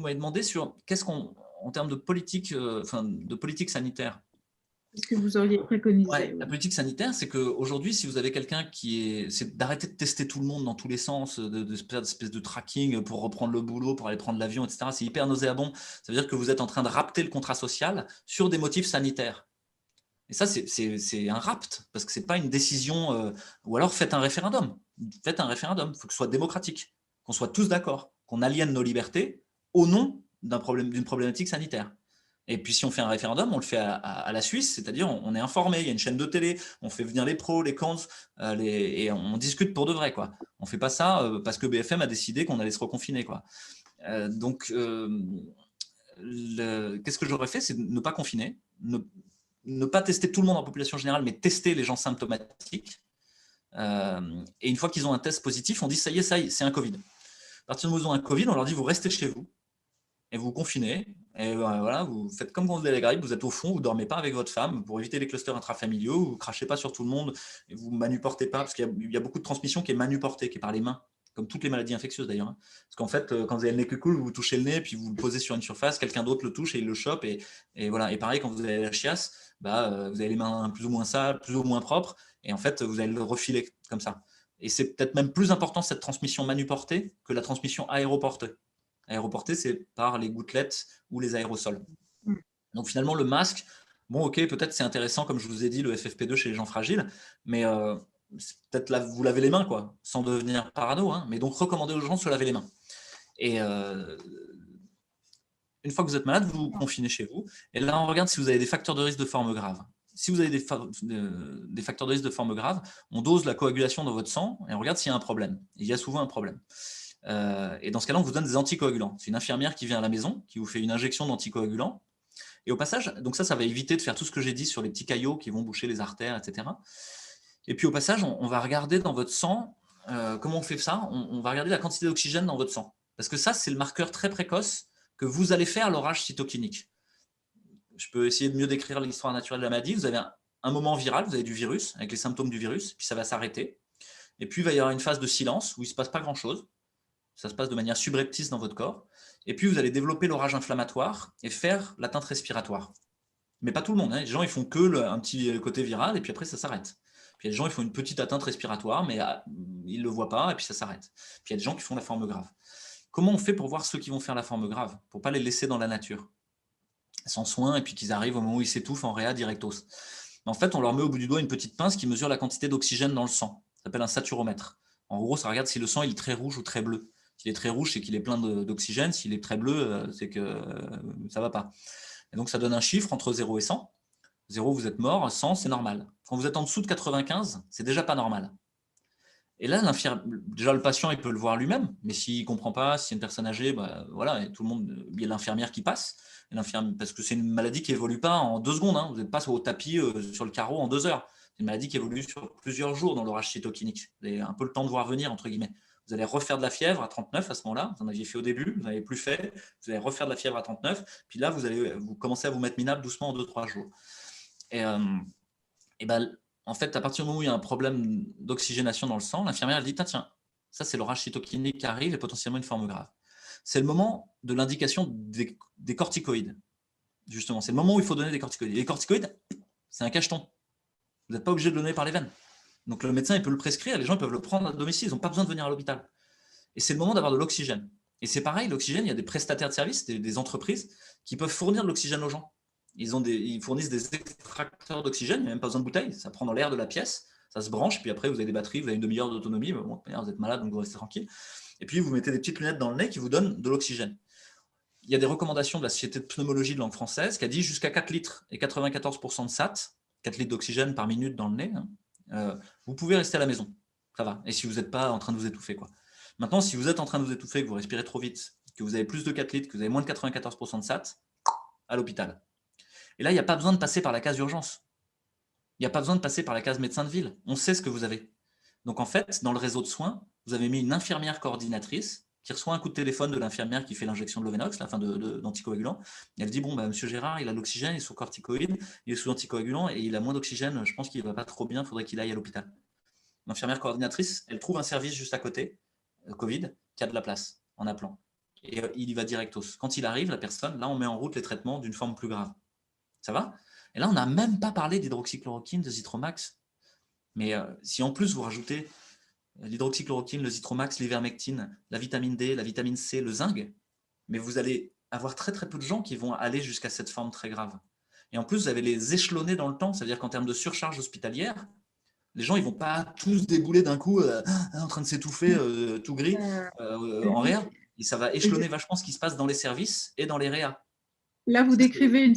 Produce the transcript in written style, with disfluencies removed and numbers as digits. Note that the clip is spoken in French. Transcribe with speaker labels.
Speaker 1: Vous m'avez demandé sur qu'est-ce qu'on, en termes de politique, de politique sanitaire.
Speaker 2: Est-ce que vous auriez préconisé?
Speaker 1: Ouais, la politique sanitaire, c'est qu'aujourd'hui, si vous avez quelqu'un c'est d'arrêter de tester tout le monde dans tous les sens, de faire des espèces de tracking pour reprendre le boulot, pour aller prendre l'avion, etc. C'est hyper nauséabond. Ça veut dire que vous êtes en train de rapter le contrat social sur des motifs sanitaires. Et ça, c'est un rapt, parce que ce n'est pas une décision. Ou alors faites un référendum. Faites un référendum. Il faut que ce soit démocratique, qu'on soit tous d'accord, qu'on aliène nos libertés au nom d'une problématique sanitaire. Et puis si on fait un référendum, on le fait à la Suisse, c'est-à-dire on est informé, il y a une chaîne de télé, on fait venir les pros, les cons, et on discute pour de vrai, quoi. On ne fait pas ça parce que BFM a décidé qu'on allait se reconfiner, quoi. Qu'est-ce que j'aurais fait, c'est ne pas confiner, ne pas tester tout le monde en population générale, mais tester les gens symptomatiques. Et une fois qu'ils ont un test positif, on dit ça y est, c'est un Covid. À partir du moment où ils ont un Covid, on leur dit vous restez chez vous et vous confinez. Et voilà, vous faites comme quand vous avez la grippe, vous êtes au fond, vous ne dormez pas avec votre femme pour éviter les clusters intrafamiliaux, vous ne crachez pas sur tout le monde et vous ne manuportez pas, parce qu'il y a beaucoup de transmission qui est manuportée, qui est par les mains, comme toutes les maladies infectieuses d'ailleurs. Parce qu'en fait, quand vous avez le nez qui coule, vous touchez le nez, puis vous le posez sur une surface, quelqu'un d'autre le touche et il le chope. Et voilà. Et pareil, quand vous avez la chiasse, vous avez les mains plus ou moins sales, plus ou moins propres, et en fait, vous allez le refiler comme ça. Et c'est peut-être même plus important cette transmission manuportée que la transmission aéroportée. Aéroportée, c'est par les gouttelettes ou les aérosols. Donc finalement, le masque, bon, ok, peut-être c'est intéressant, comme je vous ai dit, le FFP2 chez les gens fragiles, mais peut-être vous lavez les mains, quoi, sans devenir parano, hein, mais donc recommander aux gens de se laver les mains. Et une fois que vous êtes malade, vous vous confinez chez vous, et là, on regarde si vous avez des facteurs de risque de forme grave. Si vous avez des facteurs de risque de forme grave, on dose la coagulation dans votre sang, et on regarde s'il y a un problème. Il y a souvent un problème. Et dans ce cas-là, on vous donne des anticoagulants. C'est une infirmière qui vient à la maison, qui vous fait une injection d'anticoagulants. Et au passage, donc ça va éviter de faire tout ce que j'ai dit sur les petits caillots qui vont boucher les artères, etc. Et puis au passage, on va regarder dans votre sang, comment on fait ça, on va regarder la quantité d'oxygène dans votre sang. Parce que ça, c'est le marqueur très précoce que vous allez faire l'orage cytokinique. Je peux essayer de mieux décrire l'histoire naturelle de la maladie. Vous avez un moment viral, vous avez du virus, avec les symptômes du virus, puis ça va s'arrêter. Et puis il va y avoir une phase de silence où il ne se passe pas grand-chose. Ça se passe de manière subreptice dans votre corps. Et puis, vous allez développer l'orage inflammatoire et faire l'atteinte respiratoire. Mais pas tout le monde. Hein. Les gens, ils font que un petit côté viral et puis après, ça s'arrête. Puis il y a des gens, ils font une petite atteinte respiratoire, mais ils ne le voient pas et puis ça s'arrête. Puis il y a des gens qui font la forme grave. Comment on fait pour voir ceux qui vont faire la forme grave, pour ne pas les laisser dans la nature, sans soin, et puis qu'ils arrivent au moment où ils s'étouffent en réa directos? En fait, on leur met au bout du doigt une petite pince qui mesure la quantité d'oxygène dans le sang. Ça s'appelle un saturomètre. En gros, ça regarde si le sang il est très rouge ou très bleu. S'il est très rouge, c'est qu'il est plein d'oxygène. S'il est très bleu, c'est que ça ne va pas. Et donc, ça donne un chiffre entre 0 et 100. 0, vous êtes mort. 100, c'est normal. Quand vous êtes en dessous de 95, c'est déjà pas normal. Et là, déjà, le patient, il peut le voir lui-même. Mais s'il ne comprend pas, si c'est une personne âgée, voilà, et tout le monde, il y a l'infirmière qui passe. Parce que c'est une maladie qui évolue pas en 2 secondes. Hein. Vous n'êtes pas au tapis, sur le carreau en 2 heures. C'est une maladie qui évolue sur plusieurs jours dans l'orage cytokinique. Vous avez un peu le temps de voir venir, entre guillemets. Vous allez refaire de la fièvre à 39 à ce moment-là. Vous en aviez fait au début, vous n'avez plus fait. Vous allez refaire de la fièvre à 39. Puis là, vous commencez à vous mettre minable doucement en 2-3 jours. En fait, à partir du moment où il y a un problème d'oxygénation dans le sang, l'infirmière elle dit tiens, ça c'est l'orage cytokinique qui arrive et potentiellement une forme grave. C'est le moment de l'indication des corticoïdes. Justement, c'est le moment où il faut donner des corticoïdes. Et les corticoïdes, c'est un cacheton. Vous n'êtes pas obligé de le donner par les veines. Donc le médecin il peut le prescrire, les gens peuvent le prendre à domicile, ils n'ont pas besoin de venir à l'hôpital. Et c'est le moment d'avoir de l'oxygène. Et c'est pareil, l'oxygène, il y a des prestataires de services, des entreprises qui peuvent fournir de l'oxygène aux gens. Ils fournissent des extracteurs d'oxygène, il n'y a même pas besoin de bouteille, ça prend dans l'air de la pièce, ça se branche, puis après vous avez des batteries, vous avez une demi-heure d'autonomie, mais bon, vous êtes malade, donc vous restez tranquille. Et puis vous mettez des petites lunettes dans le nez qui vous donnent de l'oxygène. Il y a des recommandations de la Société de pneumologie de langue française qui a dit jusqu'à 4 litres et 94% de SAT, 4 litres d'oxygène par minute dans le nez, vous pouvez rester à la maison, ça va. Et si vous n'êtes pas en train de vous étouffer, quoi. Maintenant, si vous êtes en train de vous étouffer, que vous respirez trop vite, que vous avez plus de 4 litres, que vous avez moins de 94% de SAT, à l'hôpital. Et là, il n'y a pas besoin de passer par la case urgence. Il n'y a pas besoin de passer par la case médecin de ville. On sait ce que vous avez. Donc en fait, dans le réseau de soins, vous avez mis une infirmière coordinatrice qui reçoit un coup de téléphone de l'infirmière qui fait l'injection de Lovenox, la fin d'anticoagulant. Elle dit bon, monsieur Gérard, il a l'oxygène, il est sous corticoïde, il est sous anticoagulant et il a moins d'oxygène. Je pense qu'il ne va pas trop bien, il faudrait qu'il aille à l'hôpital. L'infirmière coordinatrice, elle trouve un service juste à côté, Covid, qui a de la place en appelant. et il y va directos. Quand il arrive, la personne, là, on met en route les traitements d'une forme plus grave. Ça va? Et là, on n'a même pas parlé d'hydroxychloroquine, de Zithromax. Mais si en plus vous rajoutez l'hydroxychloroquine, le Zithromax, l'ivermectine, la vitamine D, la vitamine C, le zinc, mais vous allez avoir très très peu de gens qui vont aller jusqu'à cette forme très grave. Et en plus, vous avez les échelonnés dans le temps, ça veut dire qu'en termes de surcharge hospitalière, les gens ils vont pas tous débouler d'un coup en train de s'étouffer, tout gris, en réa. Et ça va échelonner vachement ce qui se passe dans les services et dans les réas.
Speaker 2: Là, vous décrivez une